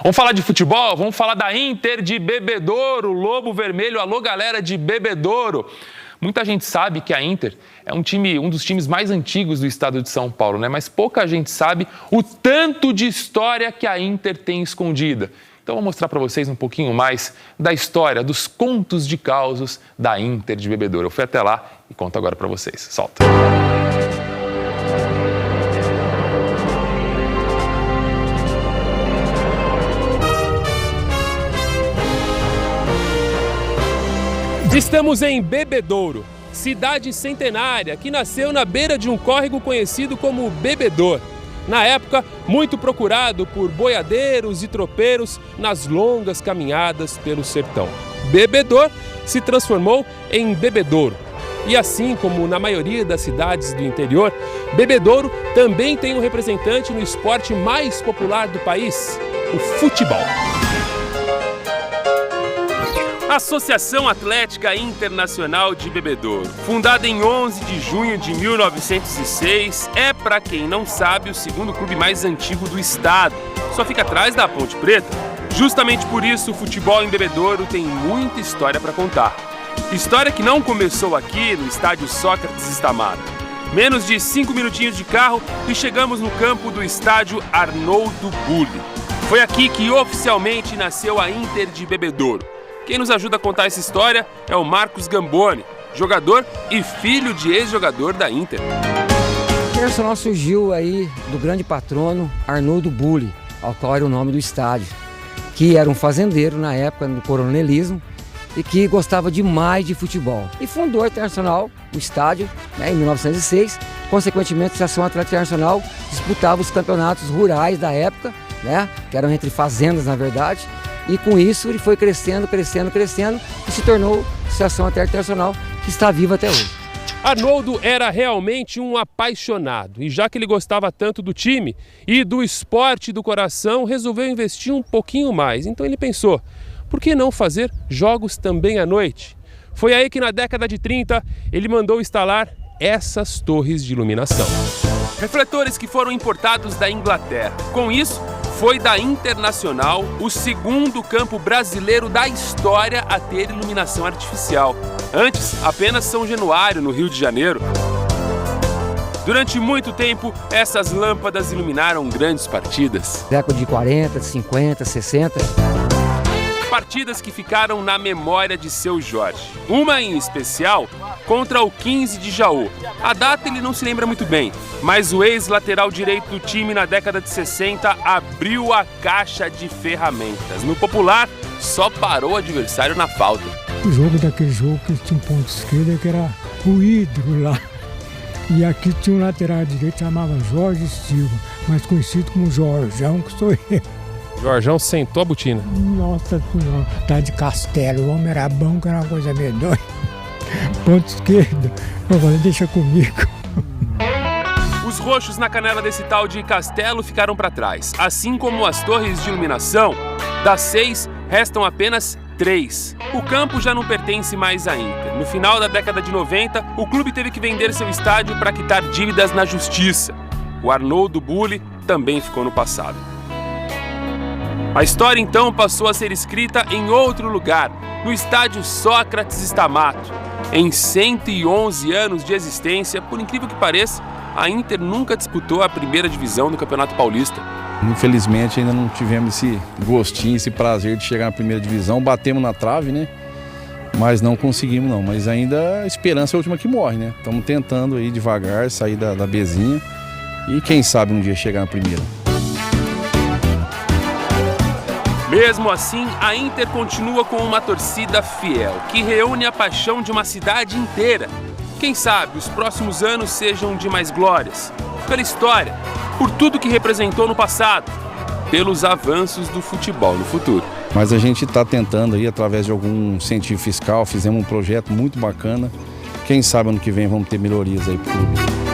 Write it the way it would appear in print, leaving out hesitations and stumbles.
Vamos falar de futebol? Vamos falar da Inter de Bebedouro, Lobo Vermelho. Alô, galera de Bebedouro. Muita gente sabe que a Inter é um dos times mais antigos do estado de São Paulo, né? Mas pouca gente sabe o tanto de história que a Inter tem escondida. Então, vou mostrar para vocês um pouquinho mais da história, dos contos de causos da Inter de Bebedouro. Eu fui até lá e conto agora para vocês. Solta! Estamos em Bebedouro, cidade centenária que nasceu na beira de um córrego conhecido como Bebedor. Na época, muito procurado por boiadeiros e tropeiros nas longas caminhadas pelo sertão. Bebedor se transformou em Bebedouro. E assim como na maioria das cidades do interior, Bebedouro também tem um representante no esporte mais popular do país, o futebol. Associação Atlética Internacional de Bebedouro, fundada em 11 de junho de 1906, é, para quem não sabe, o segundo clube mais antigo do estado. Só fica atrás da Ponte Preta. Justamente por isso, o futebol em Bebedouro tem muita história para contar. História que não começou aqui no estádio Sócrates Stamato. Menos de 5 minutinhos de carro e chegamos no campo do estádio Arnoldo Bulli. Foi aqui que oficialmente nasceu a Inter de Bebedouro. Quem nos ajuda a contar essa história é o Marcos Gamboni, jogador e filho de ex-jogador da Inter. O Internacional surgiu aí do grande patrono Arnoldo Bulli, ao qual era o nome do estádio, que era um fazendeiro na época do coronelismo e que gostava demais de futebol. E fundou o Internacional, o estádio, em 1906. Consequentemente, a Associação Atlética Internacional disputava os campeonatos rurais da época, que eram entre fazendas, na verdade. E com isso ele foi crescendo e se tornou a Associação Atlética Internacional, que está viva até hoje. Arnoldo era realmente um apaixonado e já que ele gostava tanto do time e do esporte do coração, resolveu investir um pouquinho mais. Então ele pensou, por que não fazer jogos também à noite? Foi aí que na década de 30 ele mandou instalar essas torres de iluminação. Refletores que foram importados da Inglaterra. Com isso, foi da Internacional o segundo campo brasileiro da história a ter iluminação artificial. Antes, apenas São Januário, no Rio de Janeiro. Durante muito tempo, essas lâmpadas iluminaram grandes partidas. Década de 40, 50, 60. Partidas que ficaram na memória de Seu Jorge. Uma em especial contra o 15 de Jaú. A data ele não se lembra muito bem, mas o ex-lateral direito do time na década de 60 abriu a caixa de ferramentas. No popular, só parou o adversário na falta. O jogo daquele jogo que tinha um ponto esquerdo que era o ídolo lá. E aqui tinha um lateral direito que chamava Jorge Silva, mais conhecido como Jorjão, que sou eu. Jorjão sentou a botina. Nossa senhora, tá de Castelo, o homem era bom, que era uma coisa medonha. Ponto esquerdo, eu falei, deixa comigo. Os roxos na canela desse tal de Castelo ficaram para trás. Assim como as torres de iluminação, das 6 restam apenas 3. O campo já não pertence mais à Inter. No final da década de 90, o clube teve que vender seu estádio para quitar dívidas na justiça. O Arnoldo Bulli também ficou no passado. A história então passou a ser escrita em outro lugar, no estádio Sócrates Stamato. Em 111 anos de existência, por incrível que pareça, a Inter nunca disputou a primeira divisão do Campeonato Paulista. Infelizmente ainda não tivemos esse gostinho, esse prazer de chegar na primeira divisão. Batemos na trave, né? Mas não conseguimos não. Mas ainda a esperança é a última que morre, né? Estamos tentando aí devagar sair da Bzinha e quem sabe um dia chegar na primeira. Mesmo assim, a Inter continua com uma torcida fiel, que reúne a paixão de uma cidade inteira. Quem sabe os próximos anos sejam de mais glórias, pela história, por tudo que representou no passado, pelos avanços do futebol no futuro. Mas a gente está tentando aí, através de algum incentivo fiscal, fizemos um projeto muito bacana. Quem sabe ano que vem vamos ter melhorias aí pro clube.